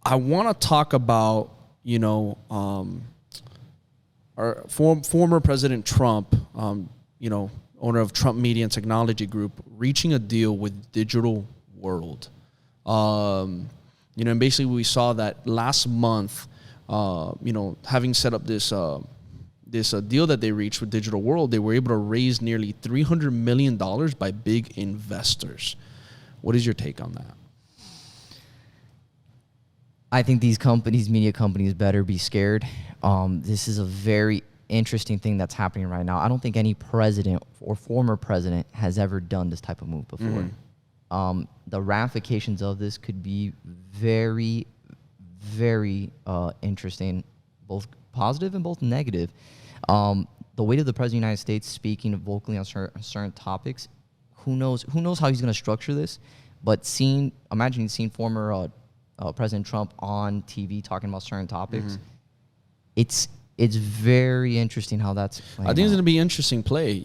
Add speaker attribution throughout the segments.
Speaker 1: I want to talk about, our former President Trump, owner of Trump Media and Technology Group, reaching a deal with Digital World. And basically we saw that last month, having set up this deal that they reached with Digital World, they were able to raise nearly $300 million by big investors. What is your take on that?
Speaker 2: I think these media companies better be scared. This is a very interesting thing that's happening right now. I don't think any president or former president has ever done this type of move before. The ramifications of this could be very, very interesting, both positive and both negative. The weight of the president of the United States speaking vocally on certain topics, who knows how he's going to structure this, but imagine seeing former President Trump on TV talking about certain topics. It's very interesting how that's playing
Speaker 1: I think
Speaker 2: out.
Speaker 1: it's going to be interesting play.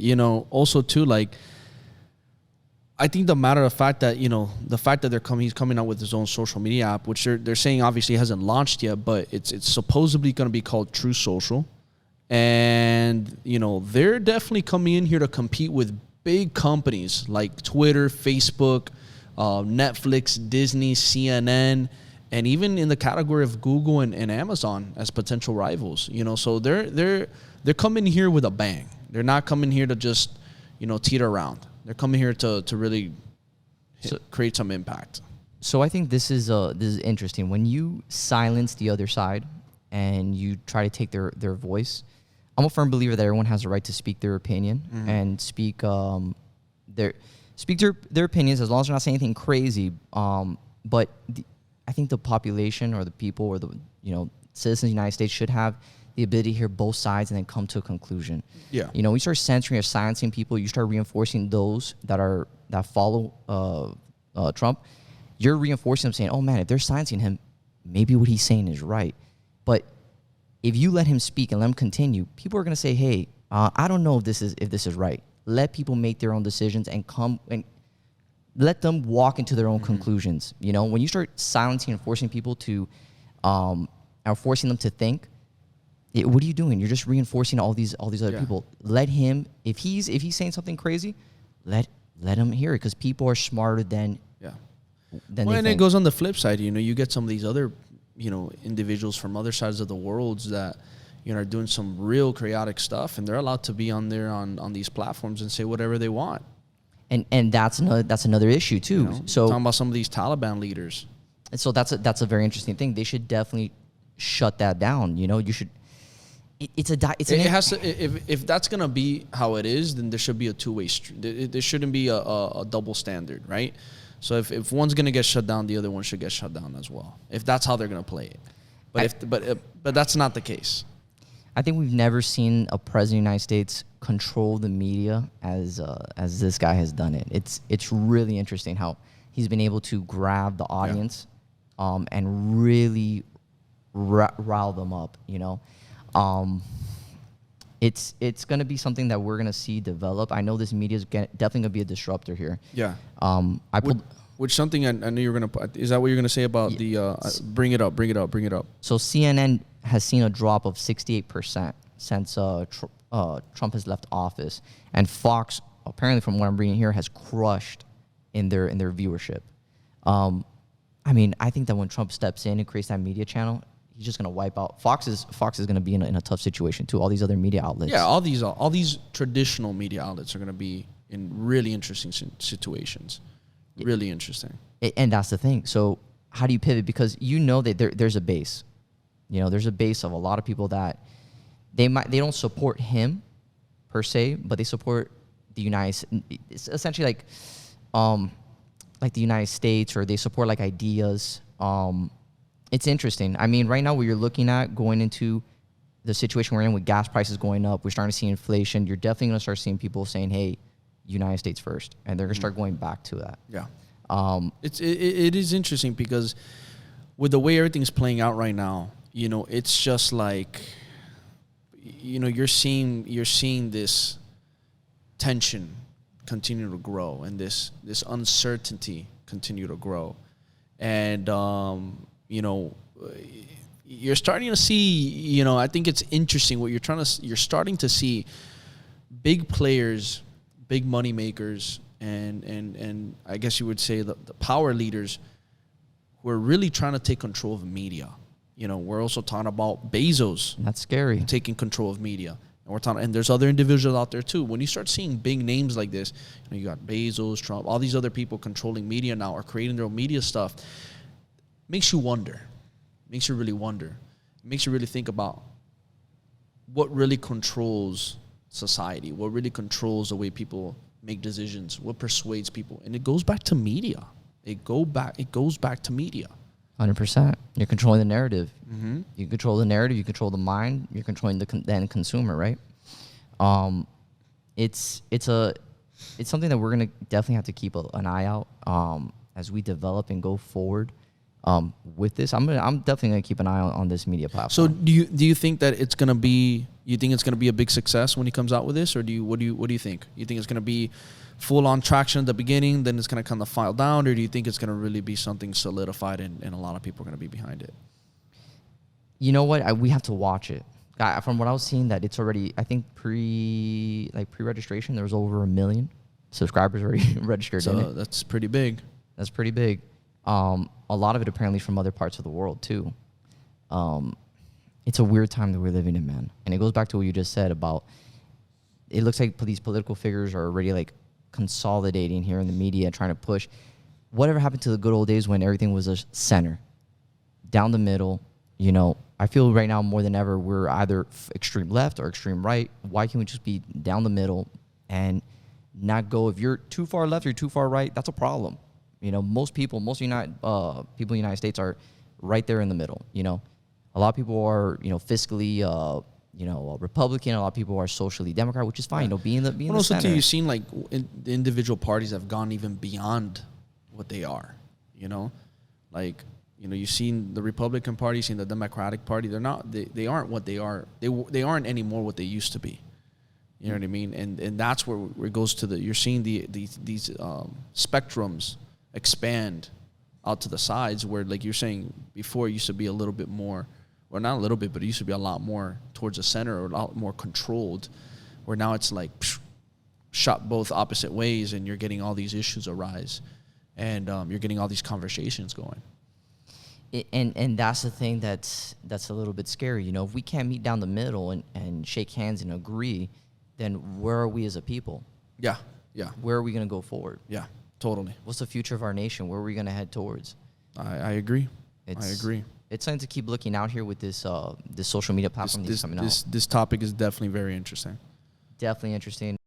Speaker 1: Also too, like, I think the matter of fact that, the fact that he's coming out with his own social media app, which they're saying obviously hasn't launched yet, but it's supposedly going to be called True Social. And, they're definitely coming in here to compete with big companies like Twitter, Facebook, Netflix, Disney, CNN, and even in the category of Google and Amazon as potential rivals. So they're coming here with a bang. They're not coming here to just, teeter around. They're coming here to really create some impact.
Speaker 2: So I think this is interesting. When you silence the other side and you try to take their voice, I'm a firm believer that everyone has a right to speak their opinion and speak their opinions as long as they're not saying anything crazy. But I think the population or the people or the citizens of the United States should have the ability to hear both sides and then come to a conclusion.
Speaker 1: Yeah.
Speaker 2: When you start censoring or silencing people, you start reinforcing those that follow Trump. You're reinforcing them saying, oh man, if they're silencing him, maybe what he's saying is right. But if you let him speak and let him continue, people are going to say, hey, I don't know if this is right. Let people make their own decisions and come and let them walk into their own conclusions. When you start silencing and forcing people to, or forcing them to think, what are you doing? You're just reinforcing all these other people. Let him, if he's saying something crazy, let him hear it, because people are smarter than they
Speaker 1: and
Speaker 2: think.
Speaker 1: it goes on the flip side. You get some of these other, individuals from other sides of the world that, are doing some real chaotic stuff, and they're allowed to be on there on these platforms and say whatever they want.
Speaker 2: And that's another issue too. So
Speaker 1: talking about some of these Taliban leaders.
Speaker 2: And so that's a very interesting thing. They should definitely shut that down. You should. It
Speaker 1: has to. If that's gonna be how it is, then there should be a two-way street. There shouldn't be a double standard, right? So if one's gonna get shut down, the other one should get shut down as well. If that's how they're gonna play it, but that's not the case.
Speaker 2: I think we've never seen a president of the United States control the media as this guy has done it. It's really interesting how he's been able to grab the audience, and really rile them up. It's going to be something that we're going to see develop. I know this media is definitely going to be a disruptor here.
Speaker 1: Yeah. Which something I knew you were going to put. Is that what you're going to say about the bring it up?
Speaker 2: So CNN has seen a drop of 68% since Trump has left office, and Fox, apparently from what I'm reading here, has crushed in their viewership. I think that when Trump steps in and creates that media channel, he's just going to wipe out. Fox is going to be in a tough situation too. All these other media outlets.
Speaker 1: Yeah, all these traditional media outlets are going to be in really interesting situations. Really interesting.
Speaker 2: And that's the thing. So how do you pivot? Because that there's a base. There's a base of a lot of people that they don't support him per se, but they support the it's essentially like the United States, or they support like ideas. It's interesting. Right now what you're looking at going into the situation we're in with gas prices going up, we're starting to see inflation. You're definitely going to start seeing people saying, hey, United States first. And they're going to start going back to that.
Speaker 1: Yeah. It is interesting because with the way everything's playing out right now, it's just like, you're seeing this tension continue to grow and this uncertainty continue to grow. And, you're starting to see, I think it's interesting what you're starting to see big players, big money makers, and I guess you would say the power leaders who are really trying to take control of media. We're also talking about Bezos
Speaker 2: That's scary.
Speaker 1: taking control of media. And there's other individuals out there too. When you start seeing big names like this, you got Bezos, Trump, all these other people controlling media now or creating their own media stuff, makes you wonder. Makes you really wonder. It makes you really think about what really controls society, what really controls the way people make decisions, what persuades people. And it goes back to media. It goes back to media.
Speaker 2: 100%. You're controlling the narrative.
Speaker 1: Mm-hmm.
Speaker 2: You control the narrative. You control the mind. You're controlling the end consumer, right? It's something that we're gonna definitely have to keep an eye out as we develop and go forward with this. I'm definitely gonna keep an eye on this media platform.
Speaker 1: So do you think that it's gonna be? You think it's gonna be a big success when he comes out with this, or what do you think? You think it's gonna be full on traction at the beginning, then it's gonna kind of file down, or do you think it's gonna really be something solidified and a lot of people are gonna be behind it?
Speaker 2: You know what? We have to watch it. From what I was seeing, that it's already, I think pre-registration, there was over 1 million subscribers already registered in
Speaker 1: So
Speaker 2: it.
Speaker 1: that's pretty big.
Speaker 2: That's pretty big. A lot of it apparently from other parts of the world too. It's a weird time that we're living in, man. And it goes back to what you just said about, it looks like these political figures are already like consolidating here in the media, trying to push whatever happened to the good old days when everything was a center, down the middle. I feel right now more than ever we're either extreme left or extreme right. Why can't we just be down the middle and not go? If you're too far left or too far right, that's a problem. Most people in the United States are right there in the middle. A lot of people are fiscally Republican. A lot of people are socially Democrat, which is fine. Being the
Speaker 1: Also,
Speaker 2: center.
Speaker 1: too, you've seen like the individual parties have gone even beyond what they are. You've seen the Republican Party, you've seen the Democratic Party. They're not. They aren't what they are. They aren't anymore what they used to be. You know what I mean? And that's where it goes to you're seeing these spectrums expand out to the sides, where, like you're saying before, it used to be a little bit more, or not a little bit, but it used to be a lot more towards the center, or a lot more controlled, where now it's like shot both opposite ways, and you're getting all these issues arise, and you're getting all these conversations going.
Speaker 2: And that's the thing that's a little bit scary. If we can't meet down the middle and shake hands and agree, then where are we as a people?
Speaker 1: Yeah.
Speaker 2: Where are we going to go forward?
Speaker 1: Yeah, totally.
Speaker 2: What's the future of our nation? Where are we going to head towards?
Speaker 1: I agree. I agree.
Speaker 2: It's something to keep looking out here with this this social media platform that's coming out.
Speaker 1: This topic is definitely very interesting.
Speaker 2: Definitely interesting.